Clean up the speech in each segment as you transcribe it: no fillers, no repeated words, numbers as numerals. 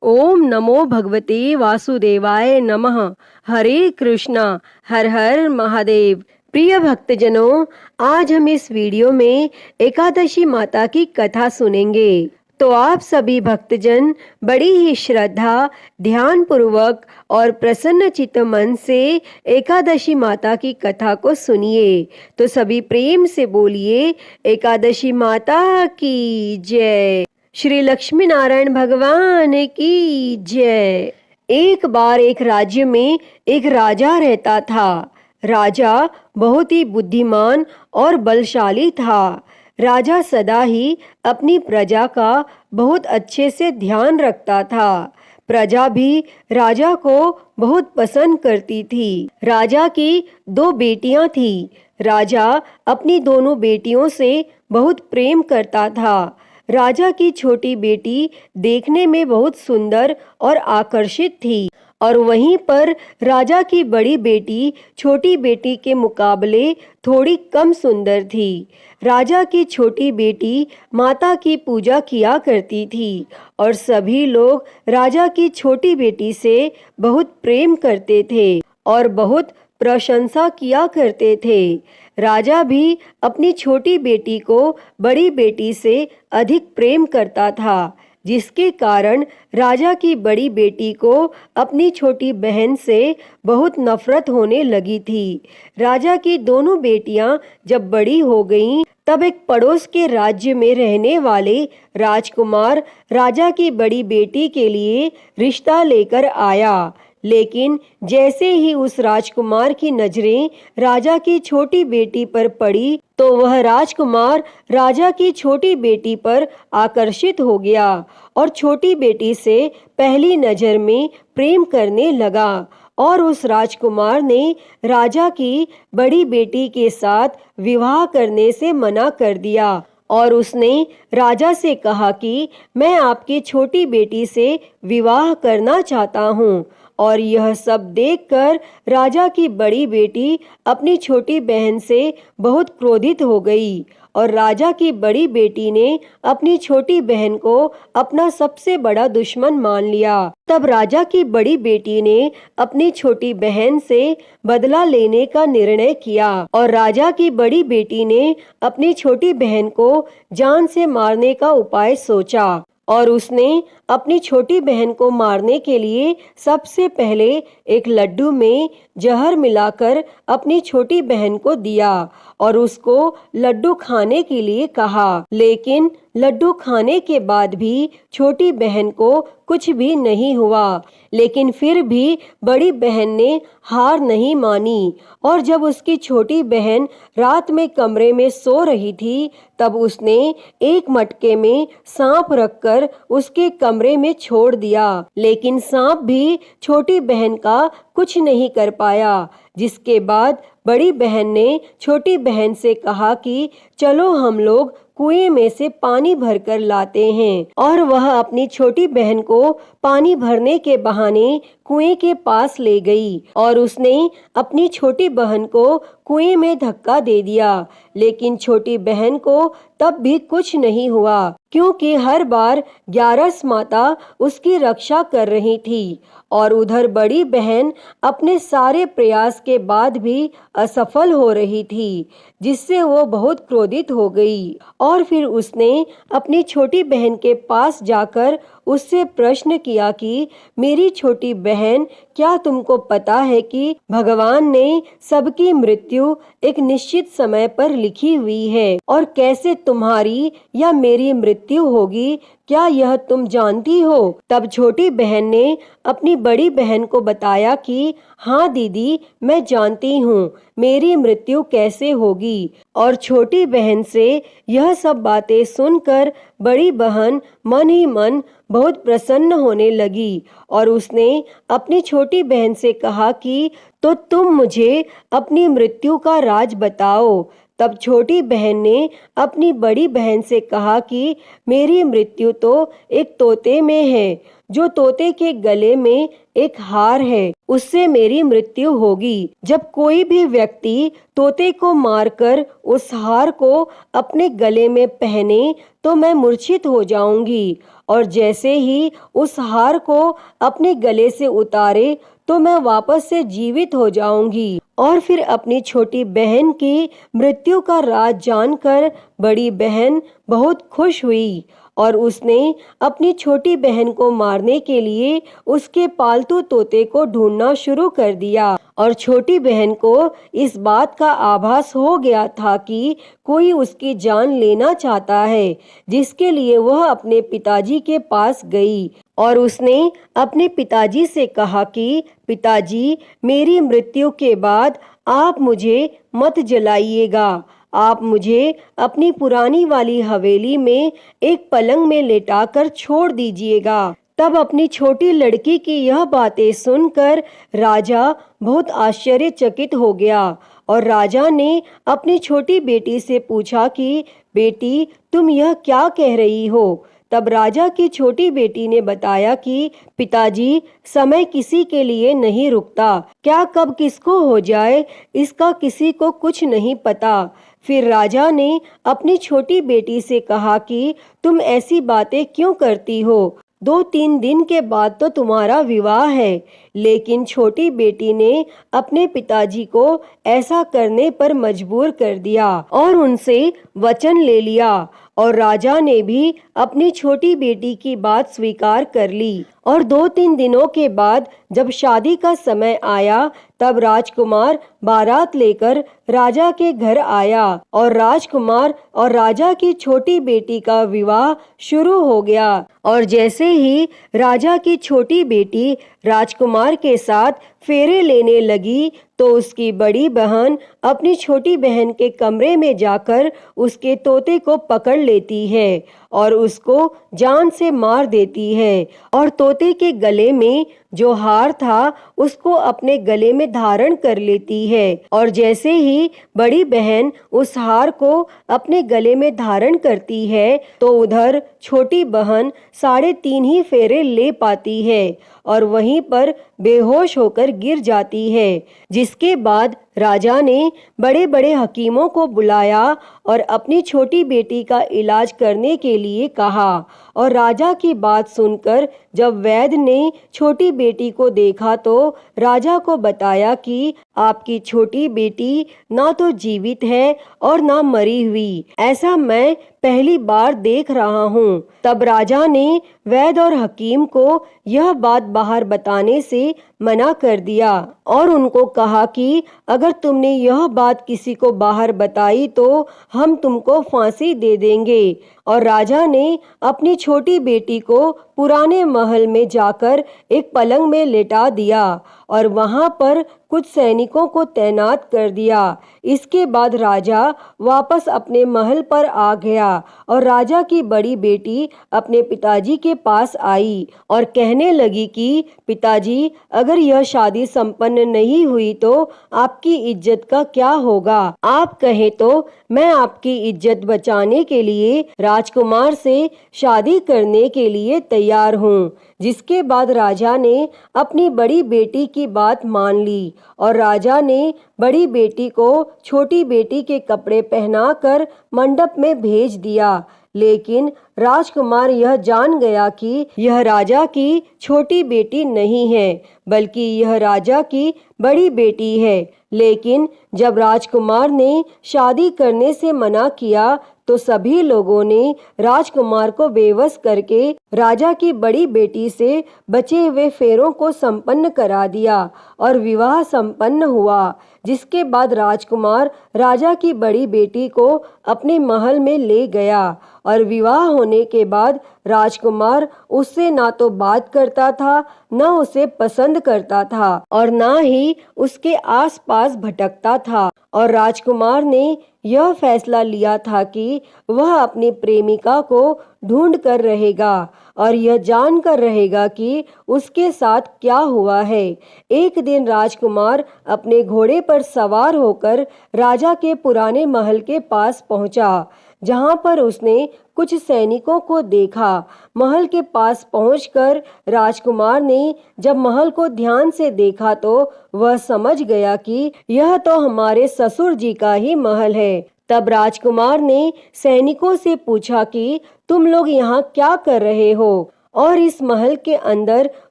ओम नमो भगवते वासुदेवाय नमः। हरे कृष्णा, हर हर महादेव। प्रिय भक्तजनों, आज हम इस वीडियो में एकादशी माता की कथा सुनेंगे। तो आप सभी भक्तजन बड़ी ही श्रद्धा, ध्यान पूर्वक और प्रसन्न चित्त मन से एकादशी माता की कथा को सुनिए। तो सभी प्रेम से बोलिए, एकादशी माता की जय। श्री लक्ष्मी नारायण भगवान की जय। एक बार एक राज्य में एक राजा रहता था। राजा बहुत ही बुद्धिमान और बलशाली था। राजा सदा ही अपनी प्रजा का बहुत अच्छे से ध्यान रखता था। प्रजा भी राजा को बहुत पसंद करती थी। राजा की 2 बेटियां थी। राजा अपनी दोनों बेटियों से बहुत प्रेम करता था। राजा की छोटी बेटी देखने में बहुत सुंदर और आकर्षित थी, और वहीं पर राजा की बड़ी बेटी छोटी बेटी के मुकाबले थोड़ी कम सुंदर थी। राजा की छोटी बेटी माता की पूजा किया करती थी, और सभी लोग राजा की छोटी बेटी से बहुत प्रेम करते थे और बहुत प्रशंसा किया करते थे। राजा भी अपनी छोटी बेटी को बड़ी बेटी से अधिक प्रेम करता था, जिसके कारण राजा की बड़ी बेटी को अपनी छोटी बहन से बहुत नफरत होने लगी थी। राजा की दोनों बेटियां जब बड़ी हो गईं, तब एक पड़ोस के राज्य में रहने वाले राजकुमार राजा की बड़ी बेटी के लिए रिश्ता लेकर आया। लेकिन जैसे ही उस राजकुमार की नजरें राजा की छोटी बेटी पर पड़ी, तो वह राजकुमार राजा की छोटी बेटी पर आकर्षित हो गया और छोटी बेटी से पहली नजर में प्रेम करने लगा। और उस राजकुमार ने राजा की बड़ी बेटी के साथ विवाह करने से मना कर दिया, और उसने राजा से कहा कि मैं आपकी छोटी बेटी से विवाह करना चाहता हूँ। और यह सब देखकर राजा की बड़ी बेटी अपनी छोटी बहन से बहुत क्रोधित हो गई, और राजा की बड़ी बेटी ने अपनी छोटी बहन को अपना सबसे बड़ा दुश्मन मान लिया। तब राजा की बड़ी बेटी ने अपनी छोटी बहन से बदला लेने का निर्णय किया, और राजा की बड़ी बेटी ने अपनी छोटी बहन को जान से मारने का उपाय सोचा। और उसने अपनी छोटी बहन को मारने के लिए सबसे पहले एक लड्डू में जहर मिलाकर अपनी छोटी बहन को दिया और उसको लड्डू खाने के लिए कहा। लेकिन लड्डू खाने के बाद भी छोटी बहन को कुछ भी नहीं हुआ। लेकिन फिर भी बड़ी बहन ने हार नहीं मानी, और जब उसकी छोटी बहन रात में कमरे में सो रही थी, तब उसने एक मटके में सांप रखकर उसके कमरे में छोड़ दिया। लेकिन सांप भी छोटी बहन का कुछ नहीं कर पाया। जिसके बाद बड़ी बहन ने छोटी बहन से कहा कि चलो हम लोग कुएं में से पानी भरकर लाते हैं। और वह अपनी छोटी बहन को पानी भरने के बहाने कुएं के पास ले गई, और उसने अपनी छोटी बहन को कुएं में धक्का दे दिया। लेकिन छोटी बहन को तब भी कुछ नहीं हुआ, क्योंकि हर बार ग्यारस माता उसकी रक्षा कर रही थी। और उधर बड़ी बहन अपने सारे प्रयास के बाद भी असफल हो रही थी, जिससे वो बहुत क्रोधित हो गई। और फिर उसने अपनी छोटी बहन के पास जाकर उससे प्रश्न किया कि मेरी छोटी बहन, क्या तुमको पता है कि भगवान ने सबकी मृत्यु एक निश्चित समय पर लिखी हुई है, और कैसे तुम्हारी या मेरी मृत्यु होगी, क्या यह तुम जानती हो? तब छोटी बहन ने अपनी बड़ी बहन को बताया कि हाँ दीदी, मैं जानती हूँ मेरी मृत्यु कैसे होगी। और छोटी बहन से यह सब बातें सुनकर बड़ी बहन मन ही मन बहुत प्रसन्न होने लगी, और उसने अपनी छोटी बहन से कहा कि तो तुम मुझे अपनी मृत्यु का राज बताओ। तब छोटी बहन ने अपनी बड़ी बहन से कहा कि मेरी मृत्यु तो एक तोते में है, जो तोते के गले में एक हार है, उससे मेरी मृत्यु होगी। जब कोई भी व्यक्ति तोते को मारकर उस हार को अपने गले में पहने, तो मैं मूर्छित हो जाऊंगी, और जैसे ही उस हार को अपने गले से उतारे तो मैं वापस से जीवित हो जाऊंगी। और फिर अपनी छोटी बहन की मृत्यु का राज जानकर बड़ी बहन बहुत खुश हुई और उसने अपनी छोटी बहन को मारने के लिए उसके पालतू तोते को ढूंढना शुरू कर दिया। और छोटी बहन को इस बात का आभास हो गया था कि कोई उसकी जान लेना चाहता है, जिसके लिए वह अपने पिताजी के पास गई और उसने अपने पिताजी से कहा कि पिताजी, मेरी मृत्यु के बाद आप मुझे मत जलाइएगा, आप मुझे अपनी पुरानी वाली हवेली में एक पलंग में लेटाकर छोड़ दीजिएगा। तब अपनी छोटी लड़की की यह बातें सुनकर राजा बहुत आश्चर्यचकित हो गया और राजा ने अपनी छोटी बेटी से पूछा कि बेटी, तुम यह क्या कह रही हो? तब राजा की छोटी बेटी ने बताया कि पिताजी, समय किसी के लिए नहीं रुकता, क्या कब किसको हो जाए इसका किसी को कुछ नहीं पता। फिर राजा ने अपनी छोटी बेटी से कहा कि तुम ऐसी बातें क्यों करती हो? 2-3 दिन के बाद तो तुम्हारा विवाह है। लेकिन छोटी बेटी ने अपने पिताजी को ऐसा करने पर मजबूर कर दिया और उनसे वचन ले लिया और राजा ने भी अपनी छोटी बेटी की बात स्वीकार कर ली। और 2-3 दिनों के बाद जब शादी का समय आया तब राजकुमार बारात लेकर राजा के घर आया और राजकुमार और राजा की छोटी बेटी का विवाह शुरू हो गया। और जैसे ही राजा की छोटी बेटी राजकुमार के साथ फेरे लेने लगी तो उसकी बड़ी बहन अपनी छोटी बहन के कमरे में जाकर उसके तोते को पकड़ लेती है और उसको जान से मार देती है और तोते के गले में जो हार था उसको अपने गले में धारण कर लेती है। और जैसे ही बड़ी बहन उस हार को अपने गले में धारण करती है तो उधर छोटी बहन 3.5 ही फेरे ले पाती है और वहीं पर बेहोश होकर गिर जाती है। जिसके बाद राजा ने बड़े बड़े हकीमों को बुलाया और अपनी छोटी बेटी का इलाज करने के लिए कहा। और राजा की बात सुनकर जब वैद्य ने छोटी बेटी को देखा तो राजा को बताया कि आपकी छोटी बेटी ना तो जीवित है और ना मरी हुई, ऐसा मैं पहली बार देख रहा हूँ। तब राजा ने वैद्य और हकीम को यह बात बाहर बताने से मना कर दिया और उनको कहा कि अगर तुमने यह बात किसी को बाहर बताई तो हम तुमको फांसी दे देंगे। और राजा ने अपनी छोटी बेटी को पुराने महल में जाकर एक पलंग में लेटा दिया और वहां पर कुछ सैनिकों को तैनात कर दिया। इसके बाद राजा वापस अपने महल पर आ गया और राजा की बड़ी बेटी अपने पिताजी के पास आई और कहने लगी कि पिताजी, अगर यह शादी संपन्न नहीं हुई तो आपकी इज्जत का क्या होगा? आप कहें तो मैं आपकी इज्जत बचाने के लिए राजकुमार से शादी करने के लिए तैयार हूँ। जिसके बाद राजा ने अपनी बड़ी बेटी की बात मान ली और राजा ने बड़ी बेटी को छोटी बेटी के कपड़े पहनाकर मंडप में भेज दिया। लेकिन राजकुमार यह जान गया कि यह राजा की छोटी बेटी नहीं है बल्कि यह राजा की बड़ी बेटी है। लेकिन जब राजकुमार ने शादी करने से मना किया तो सभी लोगों ने राजकुमार को बेवश करके राजा की बड़ी बेटी से बचे हुए फेरों को संपन्न करा दिया और विवाह संपन्न हुआ। जिसके बाद राजकुमार राजा की बड़ी बेटी को अपने महल में ले गया और विवाह होने के बाद राजकुमार उससे ना तो बात करता था, न उसे पसंद करता था और ना ही उसके आसपास भटकता था। और राजकुमार ने यह फैसला लिया था कि वह अपनी प्रेमिका को ढूंढ कर रहेगा और यह जान कर रहेगा कि उसके साथ क्या हुआ है। एक दिन राजकुमार अपने घोड़े पर सवार होकर राजा के पुराने महल के पास पहुंचा, जहां पर उसने कुछ सैनिकों को देखा। महल के पास पहुंचकर राजकुमार ने जब महल को ध्यान से देखा तो वह समझ गया कि यह तो हमारे ससुर जी का ही महल है। तब राजकुमार ने सैनिकों से पूछा कि तुम लोग यहाँ क्या कर रहे हो और इस महल के अंदर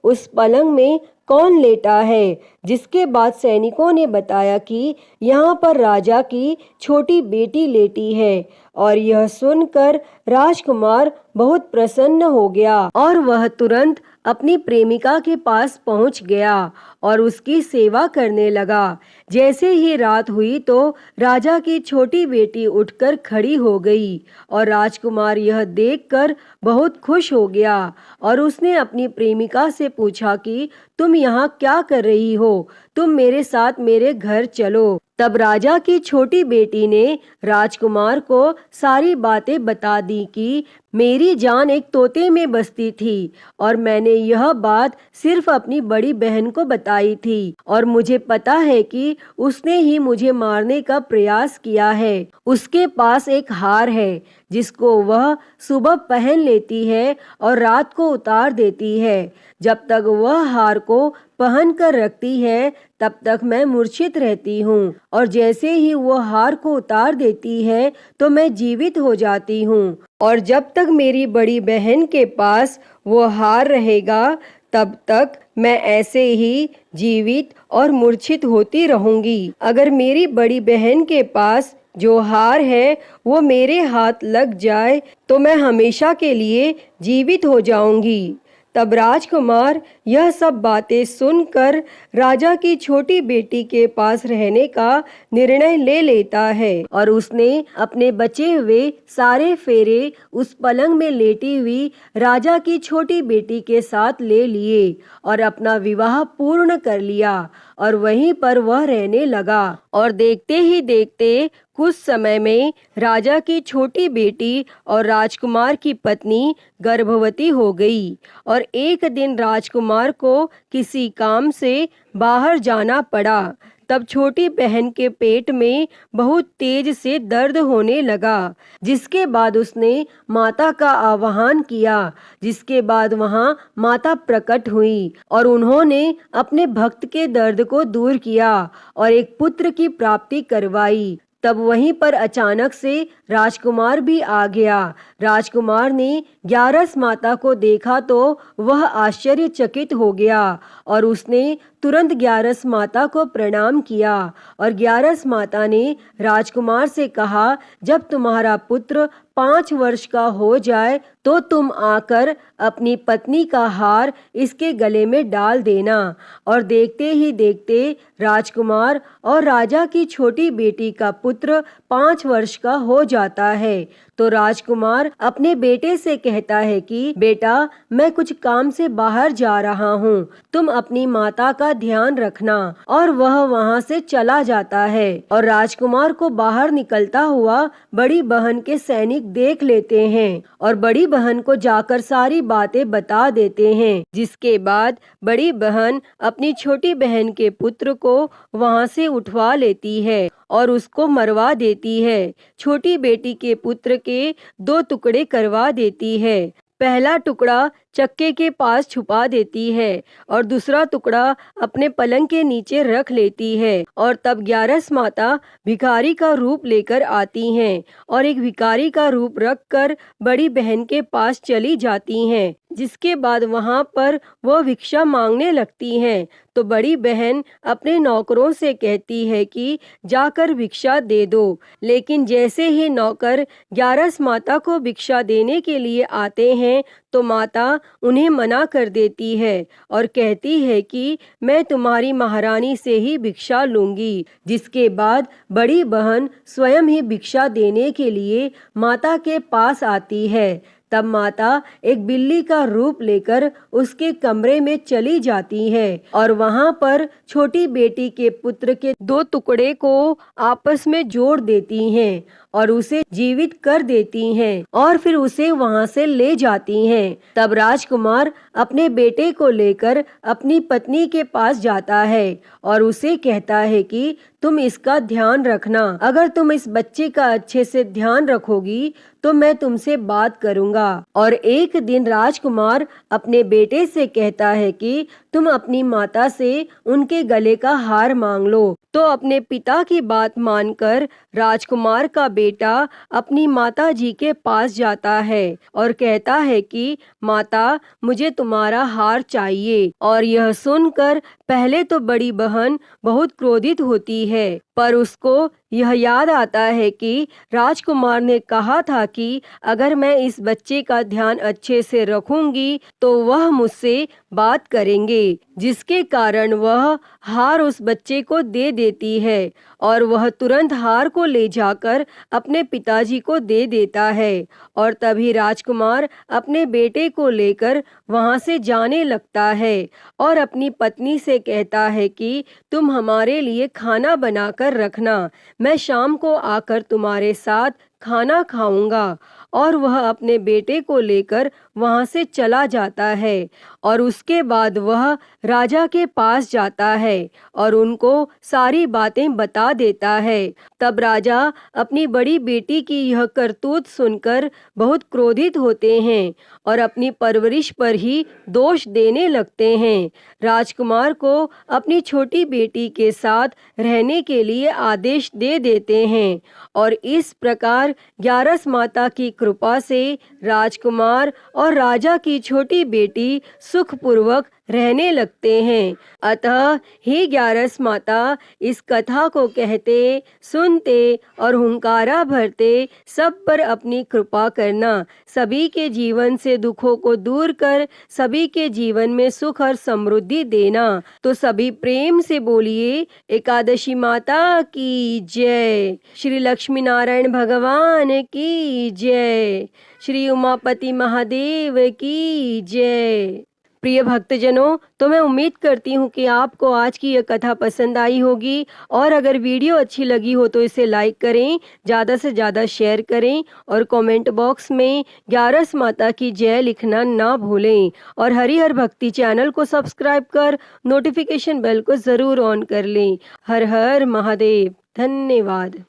उस पलंग में कौन लेटा है। जिसके बाद सैनिकों ने बताया कि यहाँ पर राजा की छोटी बेटी लेटी है। और यह सुनकर राजकुमार बहुत प्रसन्न हो गया और वह तुरंत अपनी प्रेमिका के पास पहुंच गया और उसकी सेवा करने लगा। जैसे ही रात हुई तो राजा की छोटी बेटी उठकर खड़ी हो गई और राजकुमार यह देखकर बहुत खुश हो गया और उसने अपनी प्रेमिका से पूछा कि तुम यहाँ क्या कर रही हो, तुम मेरे साथ मेरे घर चलो। तब राजा की छोटी बेटी ने राजकुमार को सारी बातें बता दी कि मेरी जान एक तोते में बसती थी और मैंने यह बात सिर्फ अपनी बड़ी बहन को बताई थी और मुझे पता है कि उसने ही मुझे मारने का प्रयास किया है। उसके पास एक हार है जिसको वह सुबह पहन लेती है और रात को उतार देती है। जब तक वह हार को पहन कर रखती है तब तक मैं मूर्छित रहती हूँ और जैसे ही वो हार को उतार देती है तो मैं जीवित हो जाती हूँ और जब तक मेरी बड़ी बहन के पास वो हार रहेगा तब तक मैं ऐसे ही जीवित और मूर्छित होती रहूंगी। अगर मेरी बड़ी बहन के पास जो हार है वो मेरे हाथ लग जाए तो मैं हमेशा के लिए जीवित हो जाऊंगी। तब राजकुमार यह सब बातें सुनकर राजा की छोटी बेटी के पास रहने का निर्णय ले लेता है और उसने अपने बचे हुए सारे फेरे उस पलंग में लेटी हुई राजा की छोटी बेटी के साथ ले लिए और अपना विवाह पूर्ण कर लिया और वहीं पर वह रहने लगा। और देखते ही देखते कुछ समय में राजा की छोटी बेटी और राजकुमार की पत्नी गर्भवती हो गई और एक दिन राजकुमार को किसी काम से बाहर जाना पड़ा। तब छोटी बहन के पेट में बहुत तेज से दर्द होने लगा, जिसके बाद उसने माता का आह्वान किया। जिसके बाद वहां माता प्रकट हुई और उन्होंने अपने भक्त के दर्द को दूर किया और एक पुत्र की प्राप्ति करवाई। तब वहीं पर अचानक से राजकुमार भी आ गया। राजकुमार ने ग्यारस माता को देखा तो वह आश्चर्यचकित हो गया और उसने तुरंत ग्यारस माता को प्रणाम किया और ग्यारस माता ने राजकुमार से कहा, जब तुम्हारा पुत्र 5 वर्ष का हो जाए तो तुम आकर अपनी पत्नी का हार इसके गले में डाल देना। और देखते ही देखते राजकुमार और राजा की छोटी बेटी का पुत्र 5 वर्ष का हो जाता है। तो राजकुमार अपने बेटे से कहता है कि बेटा, मैं कुछ काम से बाहर जा रहा हूँ, तुम अपनी माता का ध्यान रखना। और वह वहाँ से चला जाता है और राजकुमार को बाहर निकलता हुआ बड़ी बहन के सैनिक देख लेते हैं और बड़ी बहन को जाकर सारी बातें बता देते हैं। जिसके बाद बड़ी बहन अपनी छोटी बहन के पुत्र को वहाँ से उठवा लेती है और उसको मरवा देती है। छोटी बेटी के पुत्र के 2 टुकड़े करवा देती है। पहला टुकड़ा चक्के के पास छुपा देती है और दूसरा टुकड़ा अपने पलंग के नीचे रख लेती है। और तब ग्यारस माता भिखारी का रूप लेकर आती हैं और एक भिखारी का रूप रखकर बड़ी बहन के पास चली जाती हैं। जिसके बाद वहां पर वो भिक्षा मांगने लगती हैं। तो बड़ी बहन अपने नौकरों से कहती है कि जाकर भिक्षा दे दो। लेकिन जैसे ही नौकर ग्यारस माता को भिक्षा देने के लिए आते हैं तो माता उन्हें मना कर देती है और कहती है कि मैं तुम्हारी महारानी से ही भिक्षा लूंगी। जिसके बाद बड़ी बहन स्वयं ही भिक्षा देने के लिए माता के पास आती है। तब माता एक बिल्ली का रूप लेकर उसके कमरे में चली जाती है और वहां पर छोटी बेटी के पुत्र के 2 टुकड़े को आपस में जोड़ देती हैं और उसे जीवित कर देती हैं और फिर उसे वहां से ले जाती हैं। तब राजकुमार अपने बेटे को लेकर अपनी पत्नी के पास जाता है और उसे कहता है कि तुम इसका ध्यान रखना, अगर तुम इस बच्चे का अच्छे से ध्यान रखोगी तो मैं तुमसे बात करूंगा। और एक दिन राजकुमार अपने बेटे से कहता है कि तुम अपनी माता से उनके गले का हार मांग लो। तो अपने पिता की बात मानकर राजकुमार का बेटा अपनी माता जी के पास जाता है और कहता है कि माता, मुझे तुम्हारा हार चाहिए। और यह सुनकर पहले तो बड़ी बहन बहुत क्रोधित होती है, पर उसको यह याद आता है कि राजकुमार ने कहा था कि अगर मैं इस बच्चे का ध्यान अच्छे से रखूंगी तो वह मुझसे बात करेंगे, जिसके कारण वह हार उस बच्चे को दे देती है और वह तुरंत हार को ले जाकर अपने पिताजी को दे देता है। और तभी राजकुमार अपने बेटे को लेकर वहां से जाने लगता है और अपनी पत्नी से कहता है कि तुम हमारे लिए खाना बनाकर रखना, मैं शाम को आकर तुम्हारे साथ खाना खाऊंगा। और वह अपने बेटे को लेकर वहां से चला जाता है और उसके बाद वह राजा के पास जाता है और उनको सारी बातें बता देता है। तब राजा अपनी बड़ी बेटी की यह करतूत सुनकर बहुत क्रोधित होते हैं और अपनी परवरिश पर ही दोष देने लगते हैं। राजकुमार को अपनी छोटी बेटी के साथ रहने के लिए आदेश दे देते हैं और इस प्रकार ग्यारस माता की कृपा से राजकुमार और राजा की छोटी बेटी सुखपूर्वक रहने लगते हैं। अतः हे ग्यारस माता, इस कथा को कहते, सुनते और हुंकारा भरते सब पर अपनी कृपा करना, सभी के जीवन से दुखों को दूर कर सभी के जीवन में सुख और समृद्धि देना। तो सभी प्रेम से बोलिए एकादशी माता की जय, श्री लक्ष्मी नारायण भगवान की जय, श्री उमापति महादेव की जय। प्रिय भक्तजनों, तो मैं उम्मीद करती हूँ कि आपको आज की यह कथा पसंद आई होगी और अगर वीडियो अच्छी लगी हो तो इसे लाइक करें, ज़्यादा से ज़्यादा शेयर करें और कमेंट बॉक्स में ग्यारस माता की जय लिखना ना भूलें और हरिहर भक्ति चैनल को सब्सक्राइब कर नोटिफिकेशन बेल को ज़रूर ऑन कर लें। हर हर महादेव। धन्यवाद।